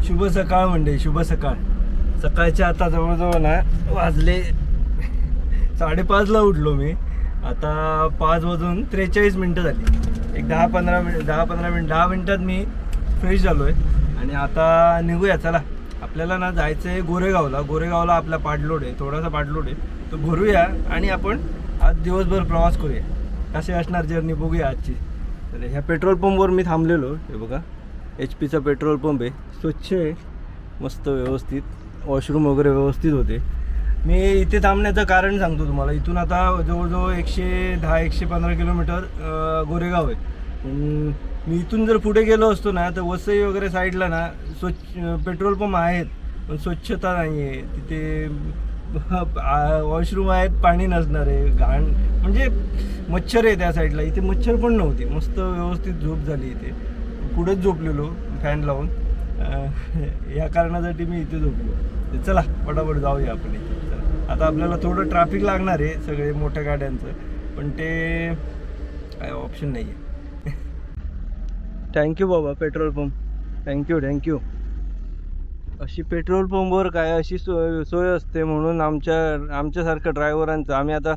शुभ सकाळ म्हणजे शुभ सकाळ. सकाळच्या आता जवळजवळ ना वाजले 5:30ला उठलो मी. आता 5:43 झाली. एक 10 मिनिटात मी फ्रेश झालो आहे आणि आता निघूया. चला आपल्याला ना जायचं आहे गोरेगावला आपला पाडलोड आहे, थोडासा पाडलोड आहे, तो भरूया आणि आपण आज दिवसभर प्रवास करूया. कसे असणार जर्नी बघूया आजची. तर ह्या पेट्रोल पंपवर मी थांबलेलो. हे बघा HP पेट्रोल पंप आहे, स्वच्छ आहे, मस्त व्यवस्थित, वॉशरूम वगैरे व्यवस्थित होते. मी इथे थांबण्याचं कारण सांगतो तुम्हाला. इथून आता जवळजवळ 110-115 किलोमीटर गोरेगाव आहे. मी इथून जर पुढे गेलो असतो ना तर वसई वगैरे साईडला ना स्वच्छ पेट्रोल पंप आहेत पण स्वच्छता नाही आहे तिथे. वॉशरूम आहेत, पाणी नसणार आहे, घाण म्हणजे मच्छर आहे त्या साईडला. इथे मच्छर पण नव्हते, मस्त व्यवस्थित झोप झाली. इथे पुढेच झोपलेलो फॅन लावून. या कारणासाठी मी इथे झोपलो. चला पटापट जाऊया आपण इथे. चला आता आपल्याला थोडं ट्रॅफिक लागणार आहे सगळे मोठ्या गाड्यांचं, पण ते काय ऑप्शन नाही आहे. थँक्यू बाबा पेट्रोल पंप, थँक्यू. अशी पेट्रोल पंपवर काय अशी सोय असते म्हणून आमच्यासारख्या ड्रायव्हरांचं. आम्ही आता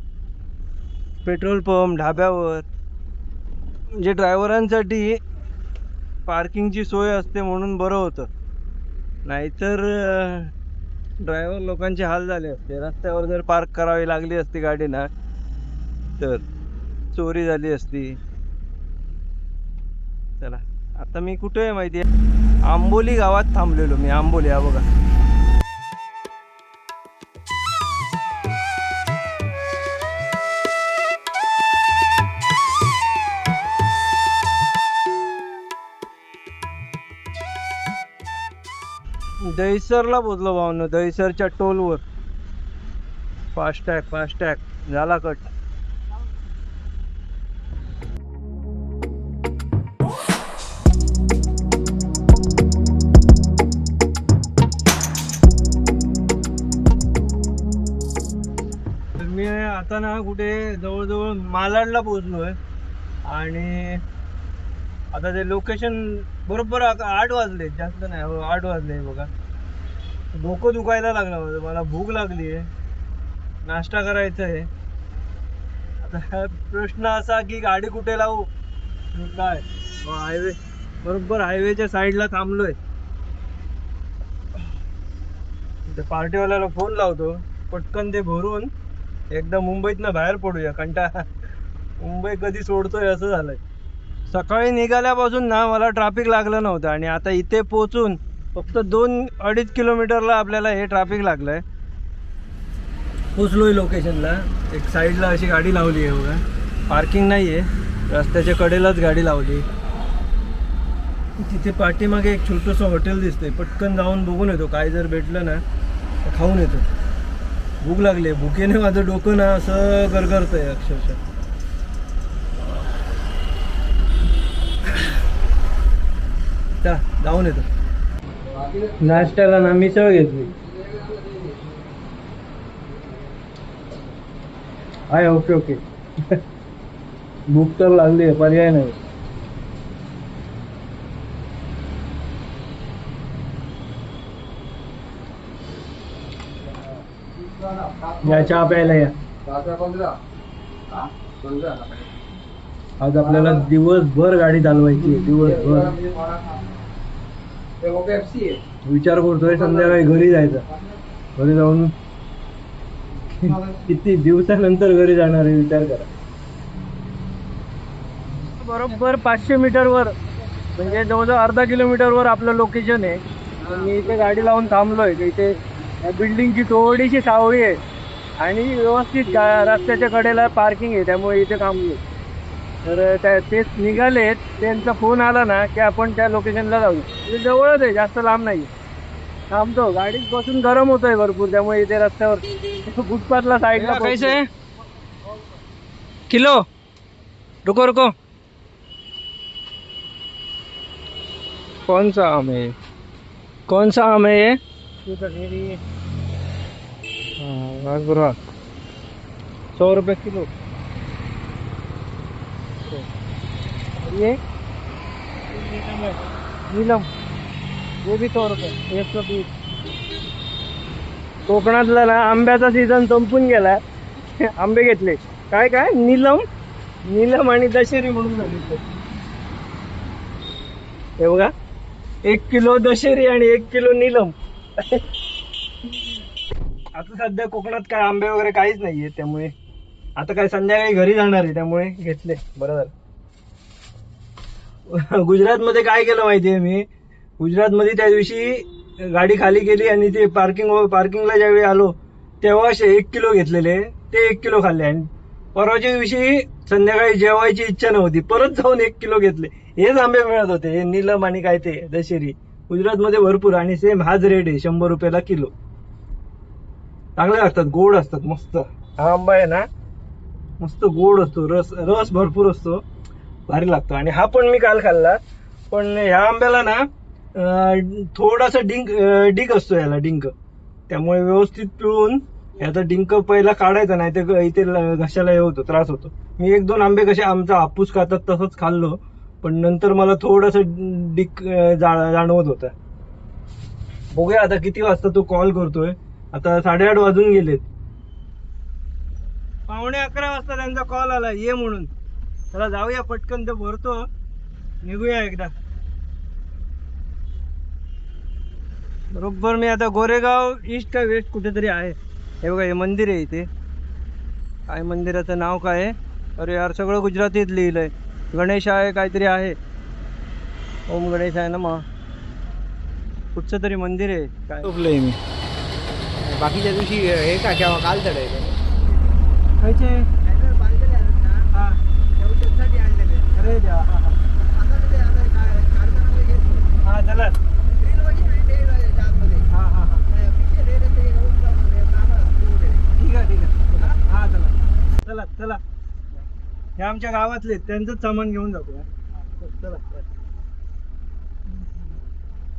पेट्रोल पंप ढाब्यावर म्हणजे ड्रायव्हरांसाठी पार्किंगची सोय असते म्हणून बरं होतं. नाहीतर ड्रायव्हर लोकांचे हाल झाले असते. रस्त्यावर जर पार्क करावी लागली असती गाडी ना तर चोरी झाली असती. चला आता मी कुठे आहे माहिती आहे, आंबोली गावात थांबलेलो मी. आंबोली हा बघा. दहिसरला पोचलो भावनो. दहिसरच्या टोलवर फास्टॅग झाला कट. मी आता ना कुठे जवळजवळ मालाडला पोहोचलोय आणि आता ते लोकेशन बरोबर 8 वाजले, जास्त नाही, 8 वाजले. बघा डोकं दुखायला लागलं, मला भूक लागली आहे, नाश्ता करायचा आहे. आता प्रश्न असा की गाडी कुठे लावू काय. हायवे बरोबर हायवेच्या साईडला थांबलोय. पार्टीवाल्याला फोन लावतो, पटकन ते भरून एकदा मुंबईतनं बाहेर पडूया. कंटाळा, मुंबई कधी सोडतोय असं झालंय. सकाळी निघाल्यापासून ना मला ट्रॅफिक लागलं नव्हतं आणि आता इथे पोचून फक्त 2-2.5 किलोमीटरला आपल्याला हे ट्रॅफिक लागलंय. पोचलोय लोकेशनला. एक साईडला अशी गाडी लावली आहे बघा, पार्किंग नाही आहे, रस्त्याच्या कडेलाच गाडी लावली. तिथे पाठीमागे एक छोटंसं हॉटेल दिसतंय, पटकन जाऊन बघून येतो. काय जर भेटलं ना तर खाऊन येतो. भूक लागली, भुकेने माझं डोकं ना असं गरगरतंय अक्षरशः. चला जाऊन येतो. नाश्त्याला ना मिसळ घेतली आहे. ओके भूक तर लागली आहे, पर्याय नाही. या चहा प्यायला या. आज आपल्याला दिवसभर गाडी चालवायची आहे, दिवसभर. विचार करतोय संध्याकाळी घरी जायचा. घरी जाऊन किती दिवसानंतर घरी जाणार आहे विचार करा. बरोबर 500 मीटरवर म्हणजे जवळजवळ अर्धा किलोमीटरवर आपलं लोकेशन आहे. मी इथे गाडी लावून थांबलोय. इथे बिल्डिंगची थोडीशी सावळी आहे आणि व्यवस्थित रस्त्याच्या कडेला पार्किंग आहे, त्यामुळे इथे थांबलो. तर तेच निघालेत, त्यांचा फोन आला ना की आपण त्या लोकेशनला जाऊ. इथे जवळच आहे, जास्त लांब नाही. थांबतो, गाडीत बसून गरम होतोय भरपूर, त्यामुळे इथे रस्त्यावर फुटपाथला साईडला. कैसे किलो? रुको कौन सा आम है ये? हाँ 100 रुपये किलो. ये नीलम ये भी 100 रुपये, 120. कोकणातला ना आंब्याचा सीझन संपून गेलाय. आंबे घेतले. काय काय नीलम आणि दशेरी म्हणून झाली इथे. हे बघा, 1 किलो दशेरी आणि 1 किलो नीलम. आता सध्या कोकणात काय आंबे वगैरे काहीच नाहीये, त्यामुळे आता काय संध्याकाळी घरी जाणार आहे, त्यामुळे घेतले. बरं झालं. गुजरातमध्ये काय केलं माहितीये मी, गुजरातमध्ये त्या दिवशी गाडी खाली केली आणि ते पार्किंगला ज्यावेळी आलो तेव्हा असे 1 किलो घेतलेले, ते 1 किलो खाल्ले. आणि परवाच्या दिवशी संध्याकाळी जेवायची इच्छा नव्हती, परत जाऊन 1 किलो घेतले. हेच आंबे मिळत होते, हे नीलम आणि काय ते दशेरी गुजरातमध्ये भरपूर. आणि सेम हाच रेट आहे, 100 रुपयाला किलो. चांगले लागतात, गोड असतात मस्त. हा आंबा आहे ना मस्त गोड असतो, रस भरपूर असतो, भारी लागतो. आणि हा पण मी काल खाल्ला, पण ह्या आंब्याला ना थोडासा डिंक असतो याला, डिंक. त्यामुळे व्यवस्थित पिळून याचा डिंक पहिला काढायचा, नाही तर इथे घशाला हे होतो, त्रास होतो. मी 1-2 आंबे कसे आमचा हापूस खातात तसंच खाल्लो, पण नंतर मला थोडंसं डिंक जाणवत होता. बघूया आता किती वाजता तो कॉल करतोय. आता 8:30 वाजून गेलेत. 11:15 वाजता त्यांचा कॉल आला ये म्हणून. चला जाऊया पटकन, ते भरतो, निघूया एकदा. बरोबर मी आता गोरेगाव ईस्ट का वेस्ट कुठेतरी आहे. हे बघा, हे मंदिर आहे इथे. काय मंदिराचं नाव काय आहे? अरे यार, सगळं गुजरातीत लिहिलंय. गणेश आहे काहीतरी आहे, ओम गणेश आहे ना. मग कुठचं तरी मंदिर आहे. काय झोपलंय मी. बाकीच्या दिवशी हे का केव्हा काल चढायचं खायचे. अरे देवा. हा चला. ठीक आहे. हा चला चला. हे आमच्या गावातले, त्यांचंच सामान घेऊन जातो. चला.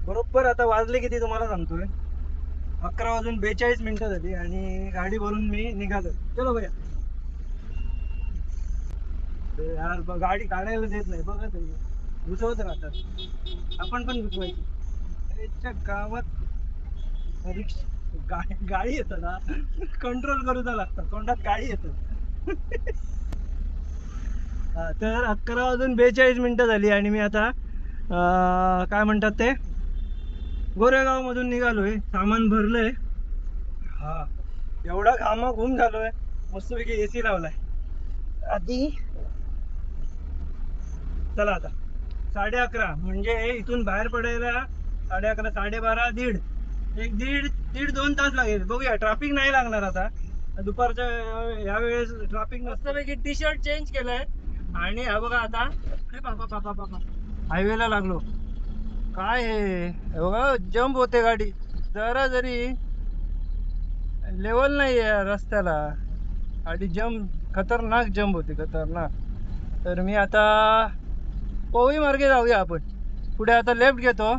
बरोबर आता वाजले किती तुम्हाला सांगतोय, 11:42 झाली आणि गाडी भरून मी निघालो. चलो भैया. यार गाडी काढायला देत नाही बघा, तरी घुसवत राहतात. आपण पण घुसवायची. त्याच्या गावात गाडी येतं ना, कंट्रोल करूचा लागतं, तोंडात गाडी येतं. तर 11:42 झाली आणि मी आता काय म्हणतात ते, गोरेगाव मधून निघालोय. सामान भरलंय. हा, एवढा घामाघूम झालोय, मस्तपैकी AC लावलाय आधी. चला आता 11:30 म्हणजे इथून बाहेर पडायला 11:30, 12:30, दीड 2 तास लागेल. बघूया, ट्रॅफिक नाही लागणार आता दुपारच्या या वेळेस. ट्रॅफिक मस्तपैकी टी-शर्ट चेंज केलंय आणि हा बघा आता बाबा हायवेला लागलो. काय हे बघा, जंप होते गाडी, जरा जरी लेवल नाही आहे रस्त्याला, गाडी खतरनाक जंप होते, खतरनाक. तर मी आता पवई मार्गे जाऊया आपण. पुढे आता लेफ्ट घेतो.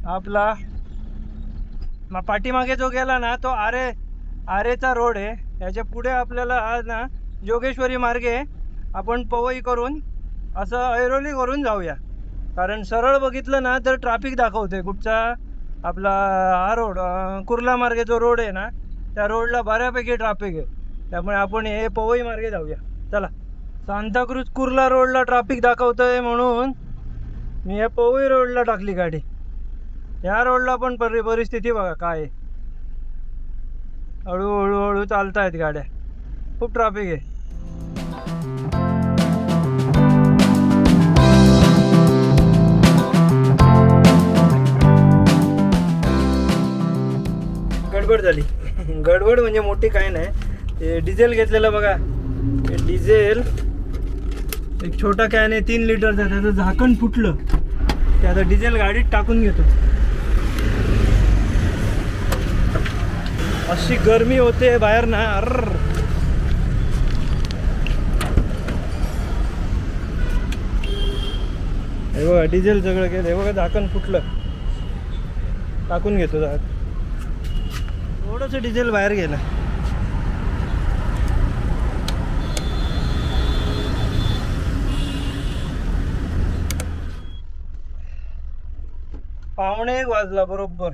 आपला पाठीमागे जो गेला ना तो आरेचा रोड आहे. याच्या पुढे आपल्याला आज ना जोगेश्वरी मार्गे आपण पवई करून असं ऐरोली करून जाऊया. कारण सरळ बघितलं ना तर ट्रॅफिक दाखवते कुठचा, आपला हा रोड कुर्ला मार्गे जो रोड आहे ना, त्या रोडला बऱ्यापैकी ट्रॅफिक आहे. त्यामुळे आपण हे पवई मार्गे जाऊया. चला. सांताक्रूज कुर्ला रोडला ट्रॅफिक दाखवतंय म्हणून मी या पवई रोडला टाकली गाडी. या रोडला पण परिस्थिती बघा काय आहे. हळूहळू चालतायत गाड्या, खूप ट्रॅफिक आहे. गडबड झाली. गडबड म्हणजे मोठी काय नाही. डिझेल घेतलेलं बघा, डिझेल एक छोटा कॅन आहे 3 लिटरचा, त्याचं झाकण फुटलं. ते आता डिझेल गाडीत टाकून घेतो. अशी गरमी होते बाहेर ना. हे बघा डिझेल सगळं केलं. हे बघा झाकण फुटलं, टाकून घेतो. थोडंसं डिझेल बाहेर गेलं. 1:15 वाजला बरोबर.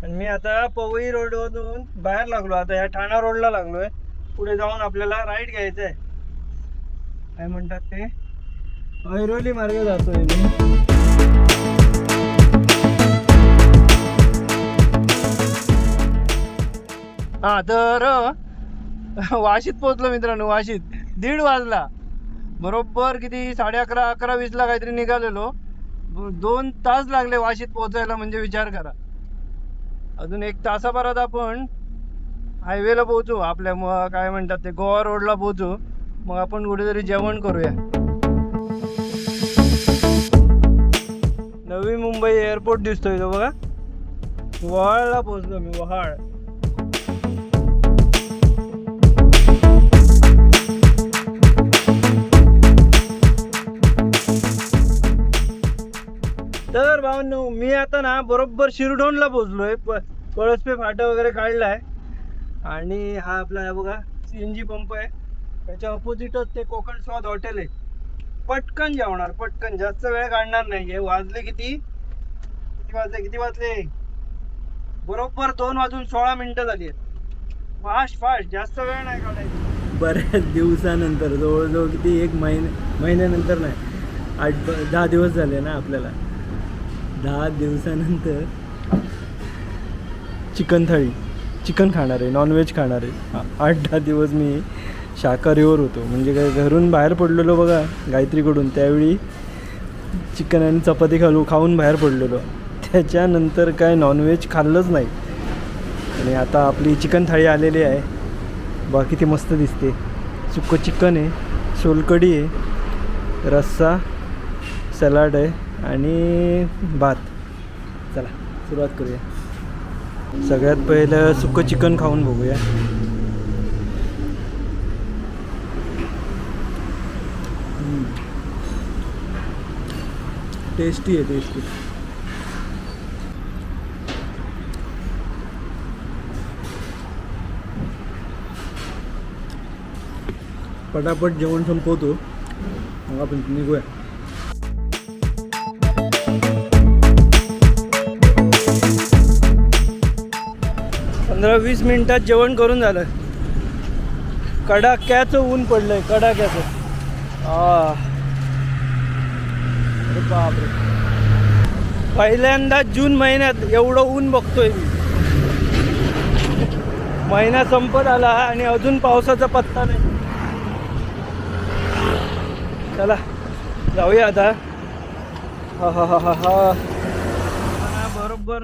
आणि मी आता पवई रोडवरून बाहेर लागलो. आता या ठाणा रोडला लागलोय. पुढे जाऊन आपल्याला राईट घ्यायचं आहे. काय म्हणतात ते, ऐरोली मार्गे जातोय मी. हा तर वाशीत पोहोचलो मित्रांनो. वाशीत 1:30 वाजला बरोबर. किती 11:30 11:20 काहीतरी निघालेलो. 2 तास लागले वाशीत पोहोचायला. म्हणजे विचार करा. अजून 1 तासाभरात आपण हायवेला पोहोचू. आपल्या काय म्हणतात ते गोवा रोडला पोहोचू. मग आपण कुठेतरी जेवण करूया. नवी मुंबई एअरपोर्ट दिसतोय तो बघा. वहाळला पोहोचलो मी. वहाळ. तर भावांनो मी आता ना बरोबर शिरढोणला पोहोचलोय. पळसपे फाटा वगैरे काढलाय. आणि हा आपला बघा CNG पंप आहे. त्याच्या अपोजिटच ते कोकण स्वाद हॉटेल आहे. पटकन जेवणार, पटकन, जास्त वेळ काढणार नाही. वाजले किती वाजले बरोबर 2:16 झाली आहेत. फास्ट जास्त वेळ नाही काढायचा. बऱ्याच दिवसानंतर, जवळजवळ किती 1 महिन्यानंतर नाही, 8-10 दिवस झाले ना आपल्याला. 10 दिवसानंतर चिकन थाळी, चिकन खाणार आहे, नॉनव्हेज खाणार आहे. 8-10 दिवस मी शाकाहारीवर होतो. म्हणजे काय, घरून बाहेर पडलेलो बघा गायत्रीकडून, त्यावेळी चिकन आणि चपाती खाऊन बाहेर पडलेलो. त्याच्यानंतर काय नॉनव्हेज खाल्लंच नाही. आणि आता आपली चिकन थाळी आलेली आहे. बघा किती मस्त दिसते. सुक्कं चिकन आहे, सोलकढी आहे, रस्सा, सलाड आहे आणि भात. चला सुरुवात करूया. सगळ्यात पहिलं सुक्कं चिकन खाऊन बघूया. टेस्टी आहे, टेस्टी. पटापट जेवण संपवतो मग आपण निघूया. 15-20 मिनिटात जेवण करून झालं. कडाक्याचं ऊन पडलंय, कडाक्याचं. अरे बापरे, पहिल्यांदा जून महिन्यात एवढं ऊन बघतोय मी. महिना संपत आला आणि अजून पावसाचा पत्ता नाही. चला जाऊया आता. हा बरोबर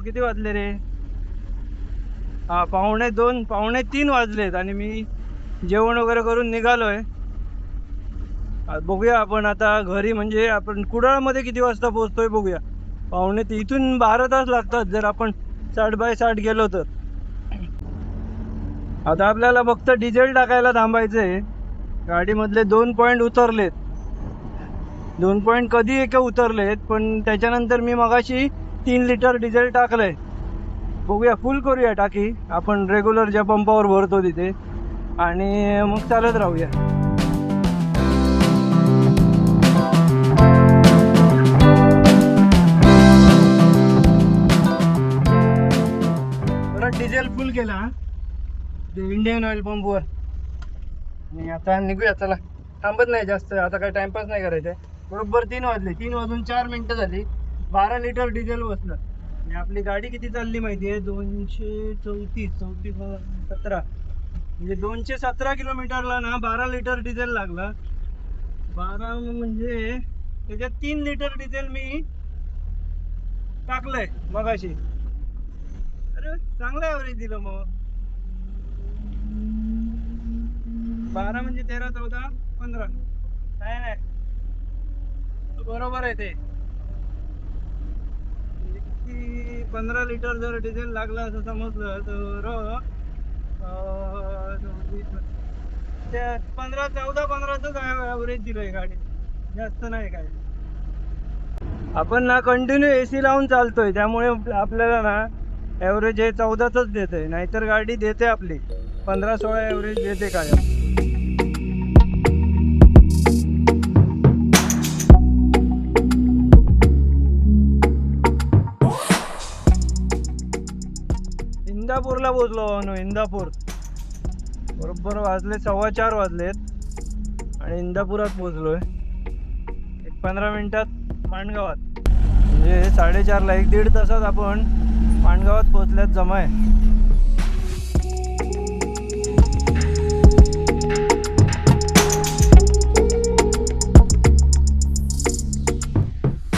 किती वाजले रे? 1:45 1:45 वाजलेत आणि मी जेवण वगैरे करून निघालोय. बघूया आपण आता घरी. म्हणजे आपण कुडाळमध्ये किती वाजता पोहोचतोय बघूया. 1:45 इथून 12 तास लागतात जर आपण 60/60 गेलो तर. आता आपल्याला फक्त डिझेल टाकायला थांबायचं आहे. गाडीमधले 2 पॉईंट उतरलेत. 2 पॉईंट कधी एक उतरलेत, पण त्याच्यानंतर मी मगाशी 3 लिटर डिझेल टाकलंय. बघूया, फुल करूया टाकी आपण रेग्युलर ज्या पंपावर भरतो तिथे, आणि मग चालत राहूया. परत डिझेल फुल केला इंडियन ऑइल पंपवर आणि आता निघूया. चला, थांबत नाही जास्त आता, काय टाइमपास नाही करायचं आहे. बरोबर 3 वाजले. 3 वाजून 4 मिनिटं झाली. 12 लिटर डिझेल बसलं. आणि आपली गाडी किती चालली माहिती आहे? 234 म्हणजे 217 किलोमीटरला ना 12 लिटर डिझेल लागलं. 12 म्हणजे त्याच्यात 3 लिटर डिझेल मी टाकलंय मगाशी. अरे चांगलं ॲव्हरेज दिलं मग. 12 म्हणजे 13 14 15 नाही बरोबर आहे ते. 15 लिटर जर डिझेल लागलं असं समजलं तर 14-15च ॲव्हरेज दिलंय गाडी, जास्त नाही काय. आपण ना कंटिन्यू AC लावून चालतोय, त्यामुळे आपल्याला ना ॲव्हरेज हे 14च देते. नाहीतर गाडी देते आपली 15-16 ॲव्हरेज देते काय. इंदापूरला पोहोचलो भावानो. इंदापूर बरोबर वाजले 4:15 वाजलेत आणि इंदापुरात पोहोचलोय. एक 15 मिनिटात माणगावात, म्हणजे 4:30ला 1-1.5 तासात आपण माणगावात पोहोचल्यात जमाय.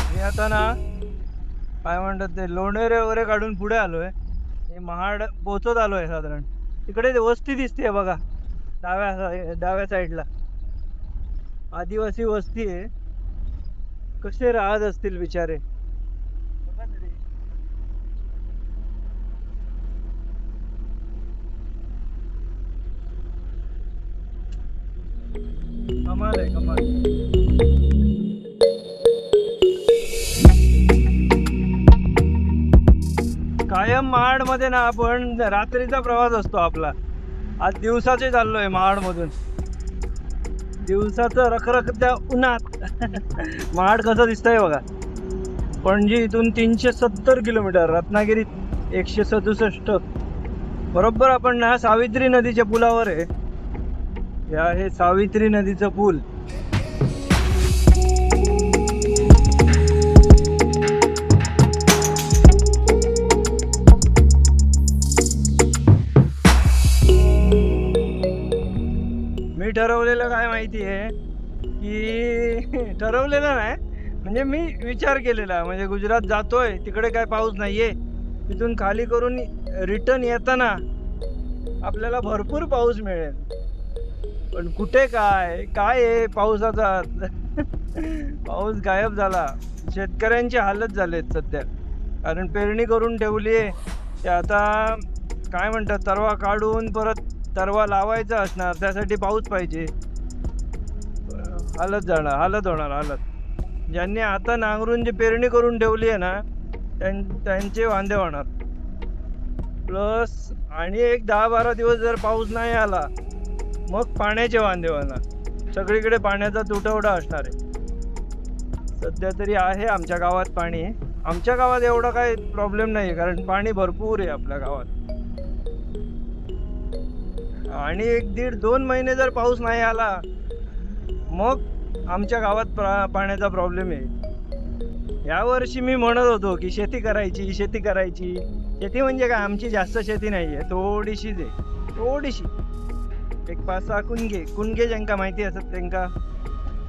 मी आता ना काय म्हणतात ते लोणेरे वगैरे काढून पुढे आलोय. हे महाड पोहोचत आलोय साधारण. तिकडे वस्ती दिसते बघा, डाव्या साईडला आदिवासी वस्ती आहे. कसे राहत असतील बिचारे. बघा तरी. कमाल आहे कमाल. कायम महाड मध्ये ना आपण रात्रीचा प्रवास असतो आपला. आज दिवसाचे चाललोय महाड मधून. दिवसाचं रखरखत्या उन्हात महाड कसं दिसतंय बघा. पणजी इथून 370 किलोमीटर, रत्नागिरीत 167. बरोबर आपण ना सावित्री नदीच्या पुलावर आहे. हे आहे सावित्री नदीचं पूल. मी ठरवलेलं काय माहिती आहे की ठरवलेलं नाही, म्हणजे मी विचार केलेला. म्हणजे गुजरात जातोय, तिकडे काय पाऊस नाहीये, तिथून खाली करून रिटर्न येताना आपल्याला भरपूर पाऊस मिळेल. पण कुठे काय काय आहे पावसाचा पाऊस गायब झाला. शेतकऱ्यांची हालत झालेत सध्या, कारण पेरणी करून ठेवली आहे. ते आता काय म्हणतात, तरवा काढून परत तरवा लावायचा असणार, त्यासाठी पाऊस पाहिजे. हालत होणार हालत. ज्यांनी आता नांगरून जी पेरणी करून ठेवली आहे ना, त्यांचे वांदे होणार. प्लस आणि एक 10-12 दिवस जर पाऊस नाही आला, मग पाण्याचे वांदे होणार. सगळीकडे पाण्याचा तुटवडा असणार आहे. सध्या तरी आहे आमच्या गावात पाणी. आमच्या गावात एवढा काही प्रॉब्लेम नाही, कारण पाणी भरपूर आहे आपल्या गावात. आणि 1-1.5-2 महिने जर पाऊस नाही आला, मग आमच्या गावात पाण्याचा प्रॉब्लेम आहे. यावर्षी मी म्हणत होतो की शेती करायची. शेती म्हणजे काय, आमची जास्त शेती नाही आहे, थोडीशीच आहे, थोडीशी. एक 5-6 कुणगे ज्यांका माहिती असत त्यांका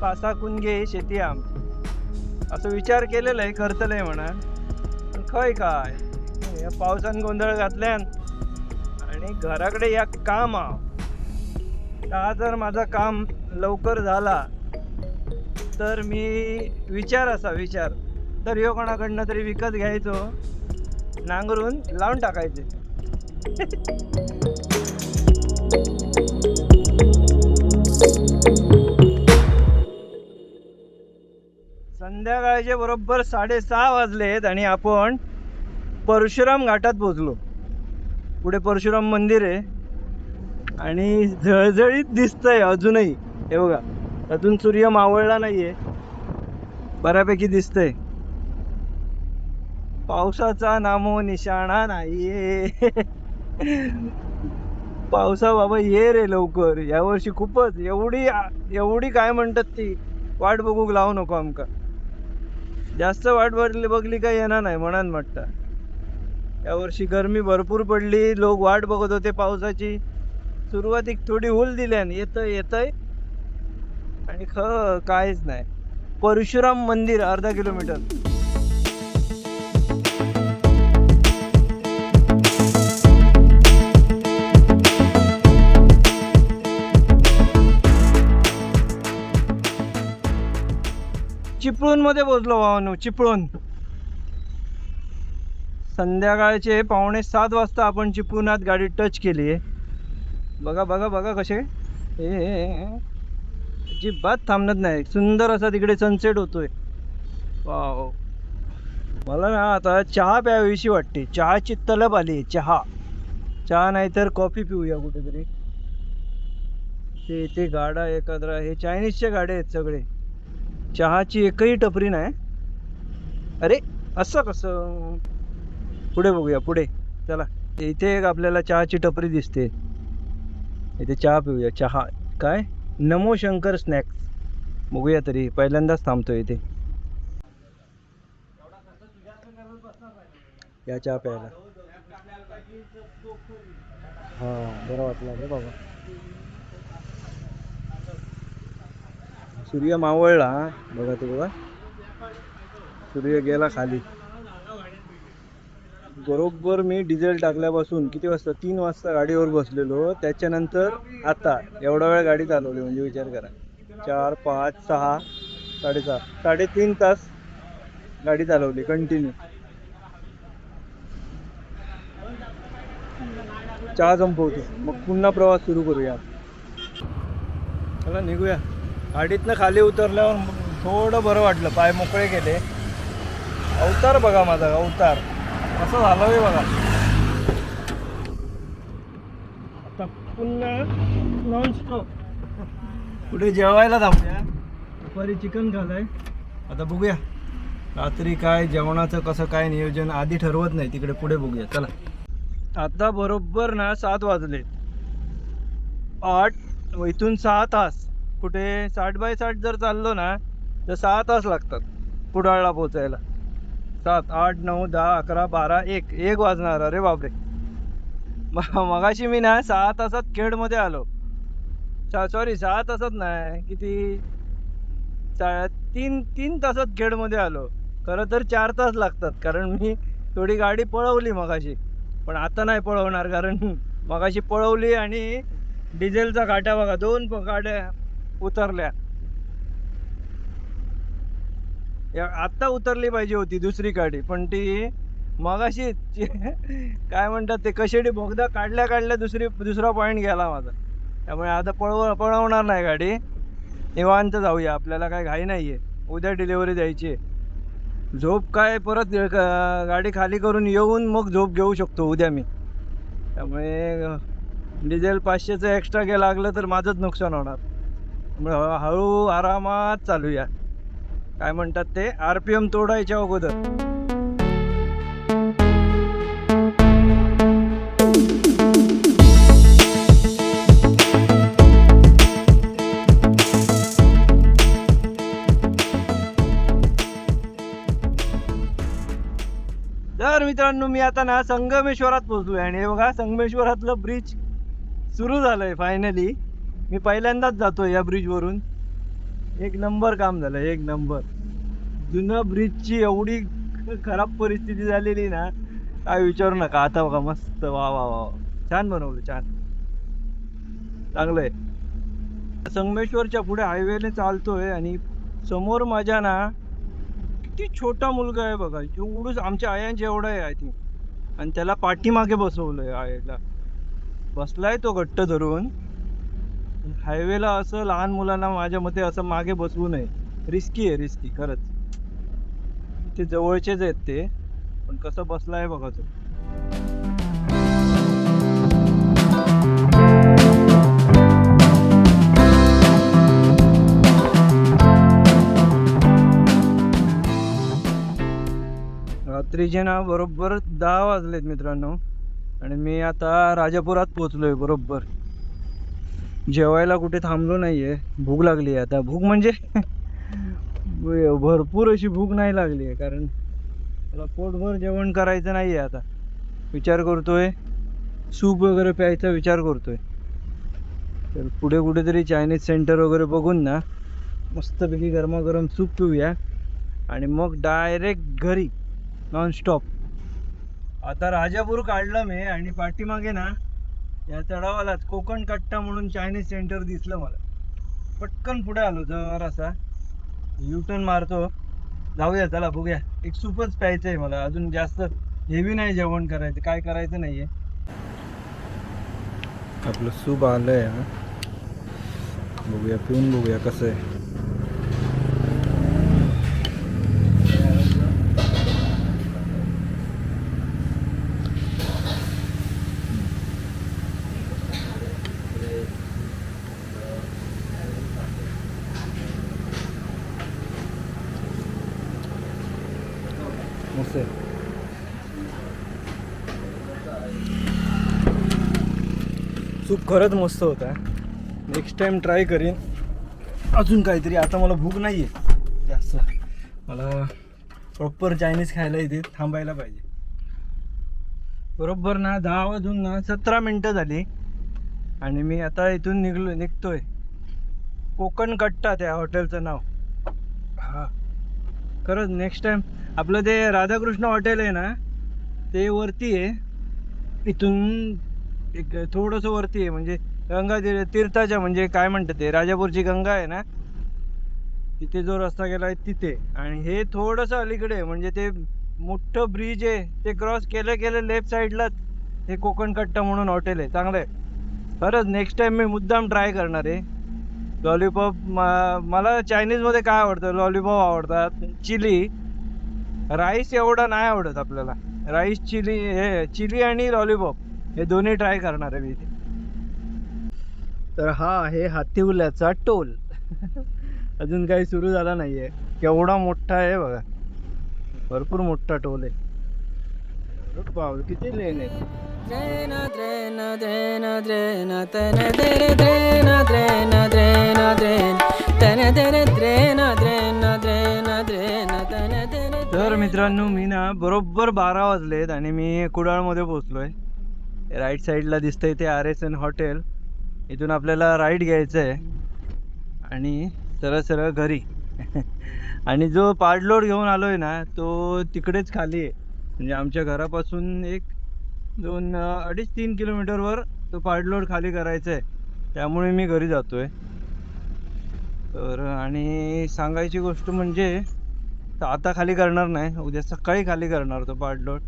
5-6 कुणगे शेती आहे आमची. असं विचार केलेलं आहे, करतलंय म्हणा. पण खय काय या पावसान गोंधळ घातल्यान आणि घराकडे या काम. का जर माझं काम लवकर झाला तर मी विचार तर ह्यो कोणाकडनं तरी विकत घ्यायचो, नांगरून लावून टाकायचे. संध्याकाळचे बरोबर 6:30 वाजलेत आणि आपण परशुराम घाटात पोहोचलो. पुढे परशुराम मंदिर आहे आणि झळझळीत दिसतंय अजूनही. हे बघा, अजून सूर्य मावळला नाहीये, बऱ्यापैकी दिसतंय. पावसाचा नामो निशाणा नाहीये. पावसा बाबा ये रे लवकर. यावर्षी खूपच एवढी काय म्हणतात ती वाट बघूक लावू नको आमका. जास्त वाट बघली काय येणार नाही म्हणान वाटतं. यावर्षी गरमी भरपूर पडली, लोक वाट बघत होते पावसाची. सुरुवातीक थोडी हुल दिल्यान येतय आणि काहीच नाही. परशुराम मंदिर 1/2 किलोमीटर. चिपळूण मध्ये पोहोचलो भावानो. चिपळूण संध्याकाळचे 6:45 वाजता आपण चिपळूणात गाडी टच केली आहे. बघा कसे अजिबात थांबत नाही. सुंदर असा तिकडे सनसेट होतोय. वाव. मला ना आता चहा प्यावीशी वाटते. चहाची तलब आली. चहा नाही तर कॉफी पिऊया कुठेतरी. ते गाडा एखादा, हे चायनीजचे गाडे आहेत सगळे. चहाची एकही टपरी नाही. अरे असं कसं. पुढे बघूया, पुढे चला. इथे एक आपल्याला चहाची टपरी दिसते. इथे चहा पिऊया. चहा काय नमो शंकर स्नॅक्स. बघूया तरी, पहिल्यांदाच थांबतोय इथे या चहा प्यायला. हा बरं वाटलं रे बाबा. सूर्य मावळला बघा ते बघा. सूर्य गेला खाली. बरोबर मी डिझेल टाकल्यापासून किती वाजता 3 वाजता गाडीवर बसलेलो. त्याच्यानंतर आता एवढा वेळ गाडी चालवली म्हणजे विचार करा. 4 5 6 6.5 3.5 तास गाडी चालवली कंटिन्यू. चहा संपवतो मग पुन्हा प्रवास सुरू करूया. चला निघूया. गाडीतनं खाली उतरल्यावर थोडं बरं वाटलं. पाय मोकळे केले. अवतार बघा माझा अवतार असं झालं बघा. आता पुन्हा नॉन स्टॉप कुठे जेवायला थांबूया. दुपारी चिकन खाल्लंय. आता बघूया रात्री काय जेवणाचं कसं काय नियोजन आधी ठरवत नाही. तिकडे पुढे बघूया. चला. आता बरोबर ना 7 वाजले. 8 इथून 6 तास. कुठे 60/60 जर चाललो ना तर 6 तास लागतात कुडाळला पोचायला. 7 8 9 10 11 12 1 वाजणार. अरे बापरे. मगाशी मी ना 6 तासात खेडमध्ये आलो. सॉरी 6 तासात नाही किती 3 तासात खेडमध्ये आलो. खरं तर 4 तास लागतात कारण मी थोडी गाडी पळवली मगाशी. पण आता नाही पळवणार कारण मगाशी पळवली आणि डिझेलचा काटा बघा 2 गाड्या उतरल्या. आत्ता उतरली पाहिजे होती दुसरी गाडी पण ती मगाशी काय म्हणतात ते कशेडी बोगदा काढल्या दुसरा पॉईंट गेला माझा. त्यामुळे आता पळवणार नाही गाडी. निवांत जाऊया. आपल्याला काय घाई नाहीये. उद्या डिलिव्हरी द्यायची. झोप काय परत गाडी खाली करून येऊन मग झोप घेऊ शकतो उद्या मी. त्यामुळे डिझेल 500चं एक्स्ट्रा घ्यायला लागलं तर माझंच नुकसान होणार. त्यामुळे हळू आरामात चालूया. काय म्हणतात ते RPM तोडायच्या अगोदर. तर मित्रांनो मी आता ना संगमेश्वरात पोहोचलोय आणि हे बघा संगमेश्वरातलं ब्रिज सुरू झालंय फायनली. मी पहिल्यांदाच जातोय या ब्रिजवरून. एक नंबर काम झालं. एक नंबर. जुन्या ब्रिजची एवढी खराब परिस्थिती झालेली ना काय विचारू नका. आता बघा मस्त. वा वा वा छान बनवलं. छान चांगलंय. संगमेश्वरच्या पुढे हायवेने चालतोय आणि समोर माझ्या ना किती छोटा मुलगा आहे बघा. एवढंच आमच्या आयांच्या एवढा आहे आय थिंक. आणि त्याला पाठीमागे बसवलंय. आईला बसलाय तो घट्ट धरून. हायवेला असं लहान मुलांना माझ्या मते असं मागे बसवू नये. रिस्की आहे. रिस्की खरंच. ते जवळचेच आहेत ते पण कसं बसलाय बघा तो. रात्रीचे ना बरोबर 10 वाजलेत मित्रांनो आणि मी आता राजापुरात पोहोचलोय बरोबर. जेवायला कुठे थांबलो नाहीये. भूक लागली आहे आता. भूक म्हणजे भरपूर अशी भूक नाही लागली आहे कारण मला पोटभर जेवण करायचं नाही आहे. आता विचार करतोय सूप वगैरे प्यायचा विचार करतोय. तर पुढे कुठेतरी चायनीज सेंटर वगैरे बघून ना मस्तपैकी गरमागरम सूप पिऊया आणि मग डायरेक्ट घरी नॉनस्टॉप. आता राजापूर काढलं मी आणि पाठीमागे ना या चढावालाच कोकण कट्टा म्हणून चायनीज सेंटर दिसलं मला. पटकन पुढे आलो. जरासा U-टर्न मारतो. जाऊया चला बघूया. एक सूपच प्यायचं आहे मला. अजून जास्त हेवी नाही जेवण करायचं. काय करायचं नाहीये. आपलं सूप आलंय. बघूया पिऊन बघूया कसं आहे. मस्त आहे. सूप खरंच मस्त होता. नेक्स्ट टाइम ट्राय करीन अजून काहीतरी. आता मला भूक नाही आहे जास्त, मला प्रॉपर चायनीज खायला इथे थांबायला पाहिजे. बरोबर ना 10 वाजून ना 17 मिनटं झाली आणि मी आता इथून निघतोय. कोकण कट्टा त्या हॉटेलचं नाव. हा खरंच नेक्स्ट टाइम आपलं ते राधाकृष्ण हॉटेल आहे ना ते वरती आहे. इथून एक थोडंसं वरती आहे, म्हणजे गंगा तीर्थाच्या म्हणजे काय म्हणतात ते राजापूरची गंगा आहे ना तिथे जो रस्ता गेला आहे तिथे. आणि हे थोडंसं अलीकडे आहे, म्हणजे ते मोठं ब्रिज आहे ते क्रॉस केलं लेफ्ट साईडलाच हे कोकण कट्टा म्हणून हॉटेल आहे. चांगलं आहे खरंच. नेक्स्ट टाइम मी मुद्दाम ट्राय करणार आहे. लॉलीपॉप मला चायनीजमध्ये काय आवडतं, लॉलीपॉप आवडतात, चिली. राईस एवढा नाही आवडत आपल्याला. राईस चिली, हे चिली आणि लॉलीपॉप हे दोन्ही ट्राय करणार आहे मी इथे. तर हा आहे हातीवल्याचा टोल. अजून काही सुरू झाला नाहीये. केवढा मोठा आहे बघा, भरपूर मोठा टोल आहे. बाप किती लेन आहे. तर मित्रांनो मी ना बरोबर 12 वाजलेत आणि मी कुडाळमध्ये पोहोचलोय. राईट साईडला दिसतंय ते RSN हॉटेल. इथून आपल्याला राईड घ्यायचं आहे आणि सरळ सरळ घरी. आणि जो पाडलोड घेऊन आलोय ना तो तिकडेच खाली आहे, म्हणजे आमच्या घरापासून 2-2.5-3 किलोमीटरवर तो पाडलोड खाली करायचा आहे. त्यामुळे मी घरी जातोय. तर आणि सांगायची गोष्ट म्हणजे आता खाली करणार नाही, उद्या सकाळी खाली करणार तो पाडलोड.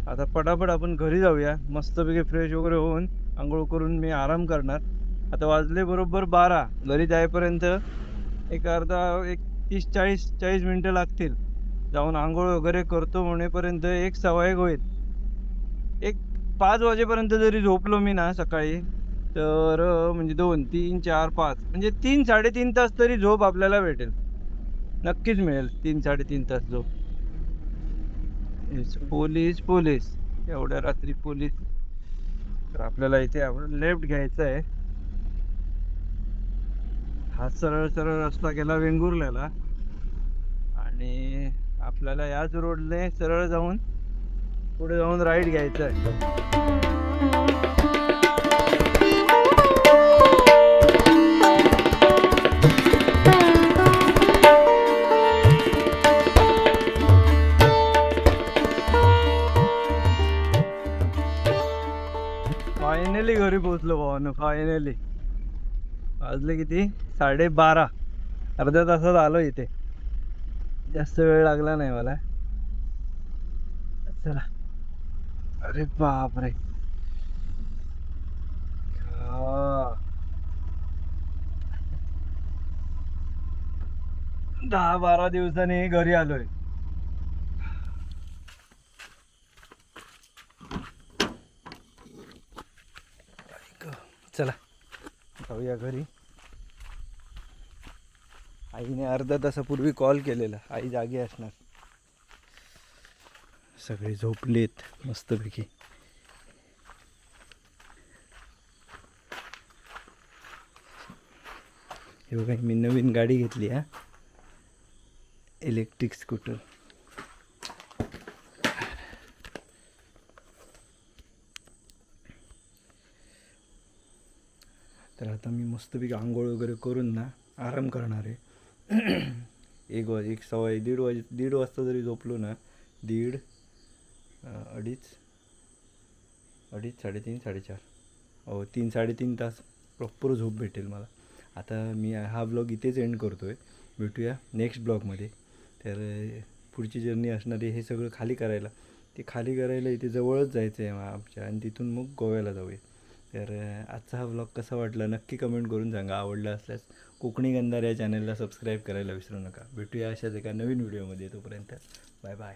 आता पटापट आपण घरी जाऊया. मस्तपैकी फ्रेश वगैरे होऊन आंघोळ करून मी आराम करणार. आता वाजले बरोबर 12. घरी जाईपर्यंत एक 30-40 मिनटं लागतील. जाऊन आंघोळ वगैरे करतो म्हणेपर्यंत 1-1:15 होईल. 5 वाजेपर्यंत जरी झोपलो मी ना सकाळी तर म्हणजे 2-3-4-5 म्हणजे 3-3.5 तास तरी झोप आपल्याला भेटेल. नक्कीच मिळेल 3-3.5 तास झोप. पोलीस एवढ्या रात्री पोलीस. तर आपल्याला इथे लेफ्ट घ्यायचं आहे. हा सरळ सरळ रस्ता गेला वेंगुर्ल्याला आणि आपल्याला याच रोडने सरळ जाऊन पुढे जाऊन राईट घ्यायचं आहे. फायनली घरी पोहोचलो भावानं. फायनली वाजले किती 12:30. अर्ध्या तासात आलो इथे. जास्त वेळ लागला नाही मला. चला. अरे बापरे, 10-12 दिवसांनी घरी आलोय. चला जाऊया घरी. आईने अर्धा तासापूर्वी कॉल केलेला. आई जागी असणार. सगळे झोपलेत मस्तपैकी. हे बघा मी नवीन गाडी घेतली हा, इलेक्ट्रिक स्कूटर. तर आता मी मस्तपैकी आंघोळ वगैरे करून ना आराम करणार आहे. 1-1:15 वाजता जरी झोपलो ना 1:30, 2:30, 3:30, 4:30 3-3.5 तास प्रॉपर झोप भेटेल मला. आता मी हा ब्लॉग इथेच एंड करतो आहे. भेटूया नेक्स्ट ब्लॉगमध्ये. तर पुढची जर्नी असणारी हे सगळं खाली करायला इथे जवळच जायचं आहे आमच्या आणि तिथून मग गोव्याला जाऊया. तर आजचा हा ब्लॉग कसा वाटला नक्की कमेंट करून सांगा. आवडला असल्यास कोकणी गंधार या चॅनलला सबस्क्राईब करायला विसरू नका. भेटूया अशाच एका नवीन व्हिडिओमध्ये. तोपर्यंत बाय बाय.